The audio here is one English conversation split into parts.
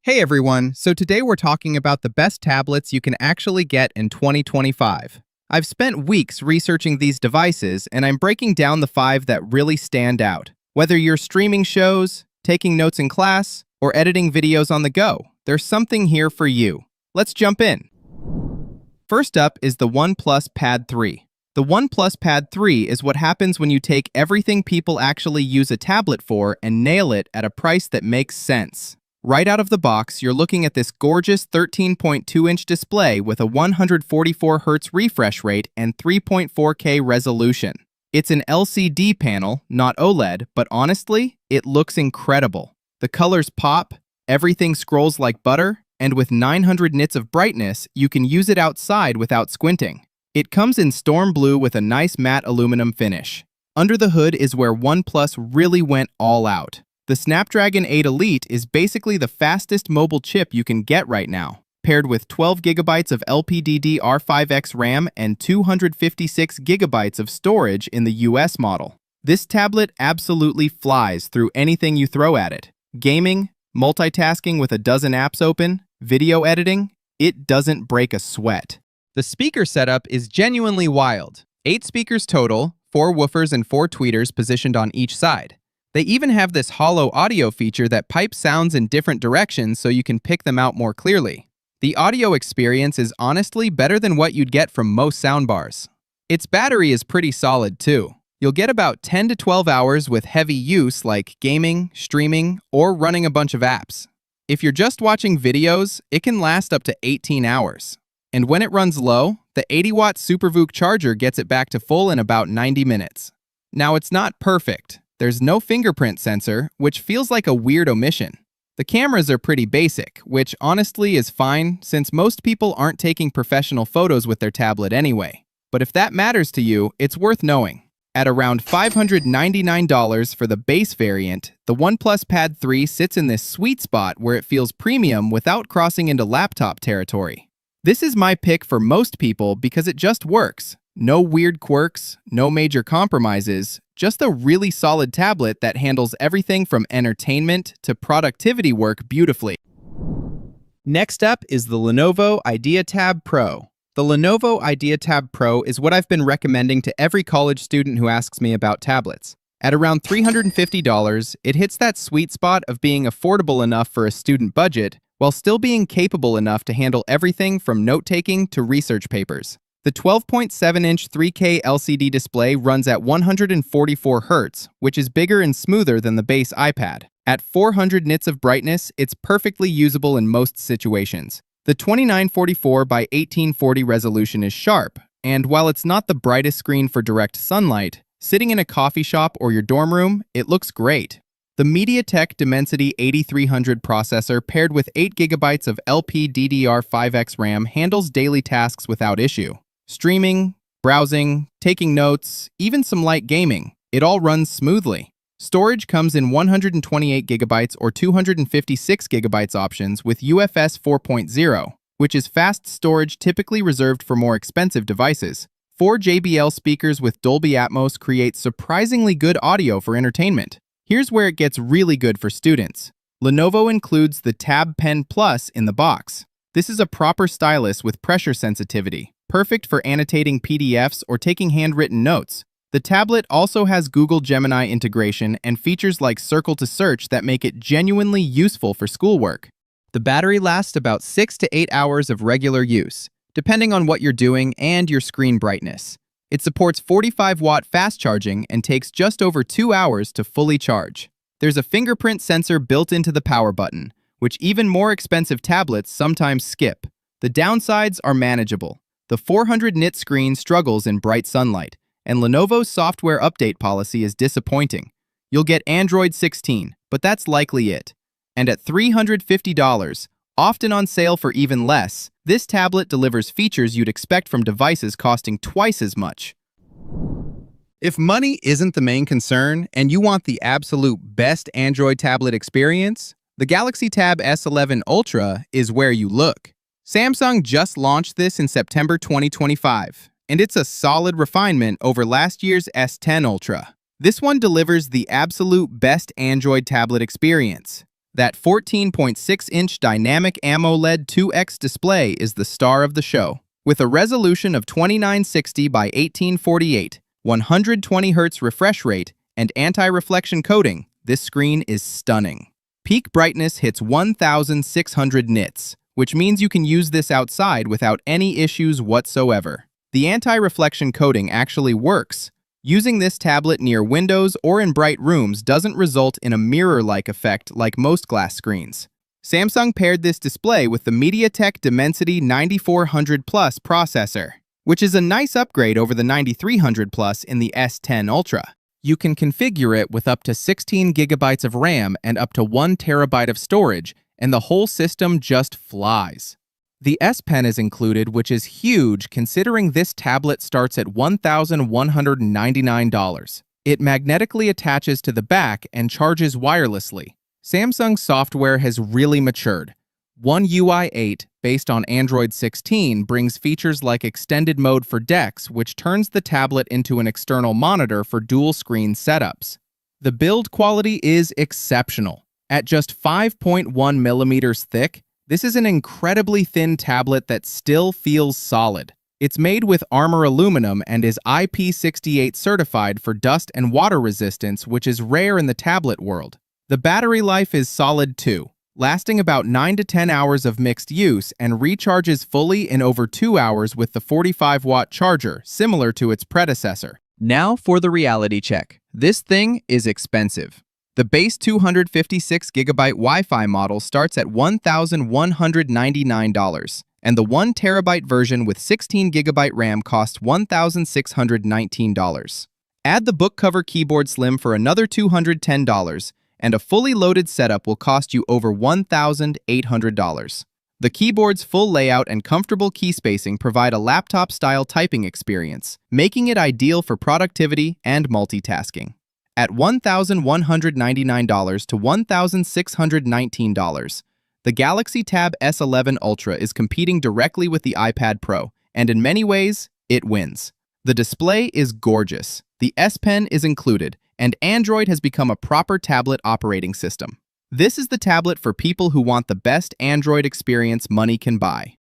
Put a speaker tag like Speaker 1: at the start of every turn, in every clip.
Speaker 1: Hey everyone, so today we're talking about the best tablets you can actually get in 2025. I've spent weeks researching these devices and I'm breaking down the 5 that really stand out. Whether you're streaming shows, taking notes in class, or editing videos on the go, there's something here for you. Let's jump in. First up is the OnePlus Pad 3. The OnePlus Pad 3 is what happens when you take everything people actually use a tablet for and nail it at a price that makes sense. Right out of the box, you're looking at this gorgeous 13.2-inch display with a 144Hz refresh rate and 3.4K resolution. It's an LCD panel, not OLED, but honestly, it looks incredible. The colors pop, everything scrolls like butter, and with 900 nits of brightness, you can use it outside without squinting. It comes in storm blue with a nice matte aluminum finish. Under the hood is where OnePlus really went all out. The Snapdragon 8 Elite is basically the fastest mobile chip you can get right now, paired with 12 GB of LPDDR5X RAM and 256 GB of storage in the US model. This tablet absolutely flies through anything you throw at it. Gaming, multitasking with a dozen apps open, video editing, it doesn't break a sweat. The speaker setup is genuinely wild. 8 speakers total, 4 woofers and 4 tweeters positioned on each side. They even have this hollow audio feature that pipes sounds in different directions so you can pick them out more clearly. The audio experience is honestly better than what you'd get from most soundbars. Its battery is pretty solid too. You'll get about 10 to 12 hours with heavy use like gaming, streaming, or running a bunch of apps. If you're just watching videos, it can last up to 18 hours. And when it runs low, the 80-watt SuperVOOC charger gets it back to full in about 90 minutes. Now, it's not perfect. There's no fingerprint sensor, which feels like a weird omission. The cameras are pretty basic, which honestly is fine since most people aren't taking professional photos with their tablet anyway. But if that matters to you, it's worth knowing. At around $599 for the base variant, the OnePlus Pad 3 sits in this sweet spot where it feels premium without crossing into laptop territory. This is my pick for most people because it just works. No weird quirks, no major compromises, just a really solid tablet that handles everything from entertainment to productivity work beautifully. Next up is the Lenovo IdeaTab Pro. The Lenovo IdeaTab Pro is what I've been recommending to every college student who asks me about tablets. At around $350, it hits that sweet spot of being affordable enough for a student budget, while still being capable enough to handle everything from note-taking to research papers. The 12.7-inch 3K LCD display runs at 144 Hz, which is bigger and smoother than the base iPad. At 400 nits of brightness, it's perfectly usable in most situations. The 2944 by 1840 resolution is sharp, and while it's not the brightest screen for direct sunlight, sitting in a coffee shop or your dorm room, it looks great. The MediaTek Dimensity 8300 processor paired with 8 GB of LPDDR5X RAM handles daily tasks without issue. Streaming, browsing, taking notes, even some light gaming, it all runs smoothly. Storage comes in 128 GB or 256 GB options with UFS 4.0, which is fast storage typically reserved for more expensive devices. 4 JBL speakers with Dolby Atmos create surprisingly good audio for entertainment. Here's where it gets really good for students. Lenovo includes the Tab Pen Plus in the box. This is a proper stylus with pressure sensitivity, perfect for annotating PDFs or taking handwritten notes. The tablet also has Google Gemini integration and features like Circle to Search that make it genuinely useful for schoolwork. The battery lasts about 6 to 8 hours of regular use, depending on what you're doing and your screen brightness. It supports 45-watt fast charging and takes just over 2 hours to fully charge. There's a fingerprint sensor built into the power button, which even more expensive tablets sometimes skip. The downsides are manageable. The 400-nit screen struggles in bright sunlight, and Lenovo's software update policy is disappointing. You'll get Android 16, but that's likely it. And at $350, often on sale for even less, this tablet delivers features you'd expect from devices costing twice as much. If money isn't the main concern and you want the absolute best Android tablet experience, the Galaxy Tab S11 Ultra is where you look. Samsung just launched this in September 2025, and it's a solid refinement over last year's S10 Ultra. This one delivers the absolute best Android tablet experience. That 14.6-inch dynamic AMOLED 2X display is the star of the show. With a resolution of 2960 by 1848, 120 Hz refresh rate, and anti-reflection coating, this screen is stunning. Peak brightness hits 1,600 nits, which means you can use this outside without any issues whatsoever. The anti-reflection coating actually works. Using this tablet near windows or in bright rooms doesn't result in a mirror-like effect like most glass screens. Samsung paired this display with the MediaTek Dimensity 9400 Plus processor, which is a nice upgrade over the 9300 Plus in the S10 Ultra. You can configure it with up to 16 GB of RAM and up to 1 TB of storage, and the whole system just flies. The S Pen is included, which is huge considering this tablet starts at $1,199. It magnetically attaches to the back and charges wirelessly. Samsung's software has really matured. One UI 8, based on Android 16, brings features like extended mode for DeX, which turns the tablet into an external monitor for dual-screen setups. The build quality is exceptional. At just 5.1 millimeters thick, this is an incredibly thin tablet that still feels solid. It's made with Armor aluminum and is IP68 certified for dust and water resistance, which is rare in the tablet world. The battery life is solid too, lasting about 9 to 10 hours of mixed use and recharges fully in over 2 hours with the 45-watt charger, similar to its predecessor. Now for the reality check. This thing is expensive. The base 256GB Wi-Fi model starts at $1,199, and the 1TB version with 16GB RAM costs $1,619. Add the book cover keyboard slim for another $210, and a fully loaded setup will cost you over $1,800. The keyboard's full layout and comfortable key spacing provide a laptop-style typing experience, making it ideal for productivity and multitasking. At $1,199 to $1,619, the Galaxy Tab S11 Ultra is competing directly with the iPad Pro, and in many ways, it wins. The display is gorgeous, the S Pen is included, and Android has become a proper tablet operating system. This is the tablet for people who want the best Android experience money can buy.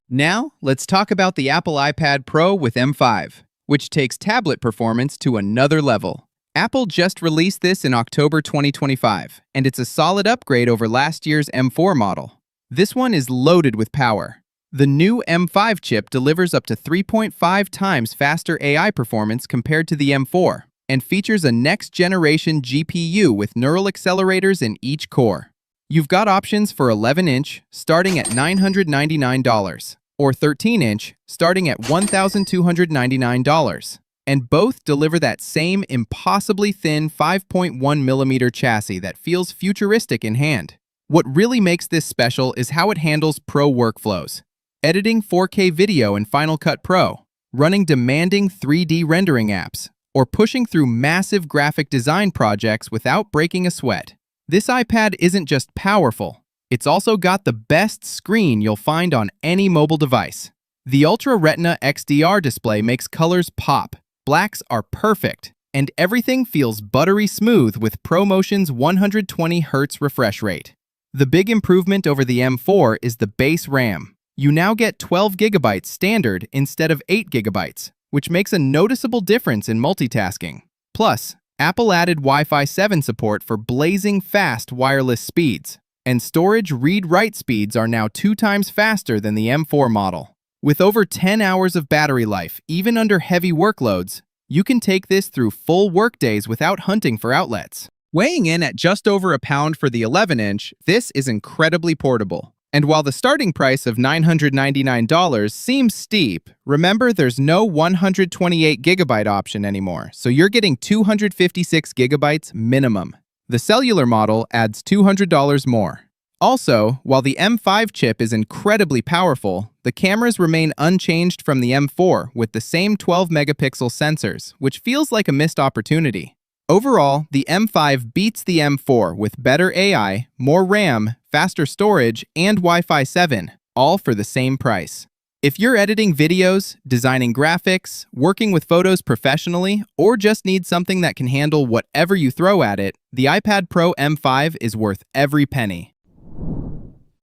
Speaker 1: Now, let's talk about the Apple iPad Pro with M5, which takes tablet performance to another level. Apple just released this in October 2025, and it's a solid upgrade over last year's M4 model. This one is loaded with power. The new M5 chip delivers up to 3.5 times faster AI performance compared to the M4, and features a next-generation GPU with neural accelerators in each core. You've got options for 11-inch, starting at $999, or 13-inch, starting at $1,299. And both deliver that same impossibly thin 5.1mm chassis that feels futuristic in hand. What really makes this special is how it handles pro workflows. Editing 4K video in Final Cut Pro, running demanding 3D rendering apps, or pushing through massive graphic design projects without breaking a sweat. This iPad isn't just powerful, it's also got the best screen you'll find on any mobile device. The Ultra Retina XDR display makes colors pop, blacks are perfect, and everything feels buttery smooth with ProMotion's 120 Hz refresh rate. The big improvement over the M4 is the base RAM. You now get 12 GB standard instead of 8 GB, which makes a noticeable difference in multitasking. Plus, Apple added Wi-Fi 7 support for blazing fast wireless speeds, and storage read-write speeds are now 2 times faster than the M4 model. With over 10 hours of battery life, even under heavy workloads, you can take this through full workdays without hunting for outlets. Weighing in at just over a pound for the 11-inch, this is incredibly portable. And while the starting price of $999 seems steep, remember there's no 128GB option anymore, so you're getting 256GB minimum. The cellular model adds $200 more. Also, while the M5 chip is incredibly powerful, the cameras remain unchanged from the M4 with the same 12-megapixel sensors, which feels like a missed opportunity. Overall, the M5 beats the M4 with better AI, more RAM, faster storage, and Wi-Fi 7, all for the same price. If you're editing videos, designing graphics, working with photos professionally, or just need something that can handle whatever you throw at it, The iPad Pro M5 is worth every penny.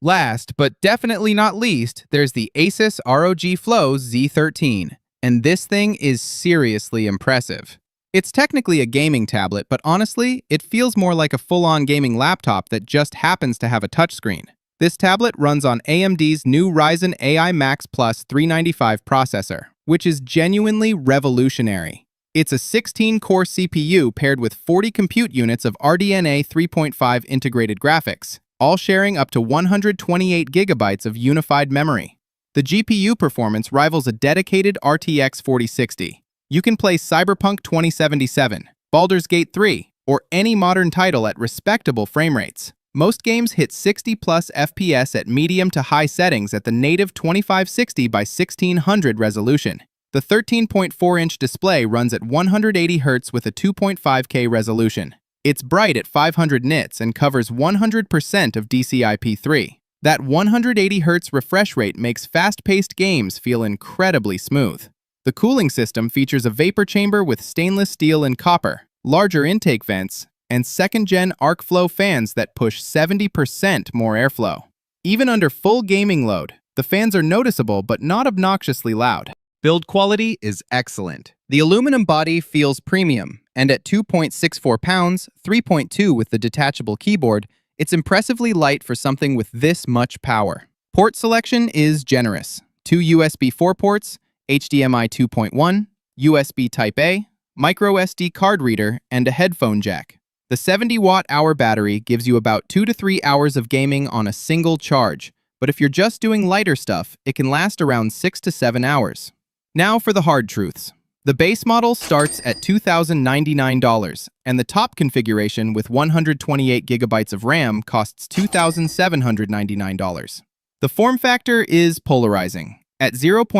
Speaker 1: Last, but definitely not least, there's the Asus ROG Flow Z13, and this thing is seriously impressive. It's technically a gaming tablet, but honestly, it feels more like a full-on gaming laptop that just happens to have a touchscreen. This tablet runs on AMD's new Ryzen AI Max Plus 395 processor, which is genuinely revolutionary. It's a 16-core CPU paired with 40 compute units of RDNA 3.5 integrated graphics, all sharing up to 128 gigabytes of unified memory. The GPU performance rivals a dedicated RTX 4060. You can play Cyberpunk 2077, Baldur's Gate 3, or any modern title at respectable frame rates. Most games hit 60+ FPS at medium to high settings at the native 2560 by 1600 resolution. The 13.4-inch display runs at 180 Hz with a 2.5K resolution. It's bright at 500 nits and covers 100% of DCI-P3. That 180 Hz refresh rate makes fast-paced games feel incredibly smooth. The cooling system features a vapor chamber with stainless steel and copper, larger intake vents, and second-gen arc flow fans that push 70% more airflow. Even under full gaming load, the fans are noticeable but not obnoxiously loud. Build quality is excellent. The aluminum body feels premium, and at 2.64 pounds, 3.2 with the detachable keyboard, it's impressively light for something with this much power. Port selection is generous. 2 USB 4 ports, HDMI 2.1, USB Type-A, microSD card reader, and a headphone jack. The 70-watt-hour battery gives you about 2 to 3 hours of gaming on a single charge, but if you're just doing lighter stuff, it can last around 6 to 7 hours. Now for the hard truths. The base model starts at $2,099, and the top configuration with 128 gigabytes of RAM costs $2,799. The form factor is polarizing. At 0.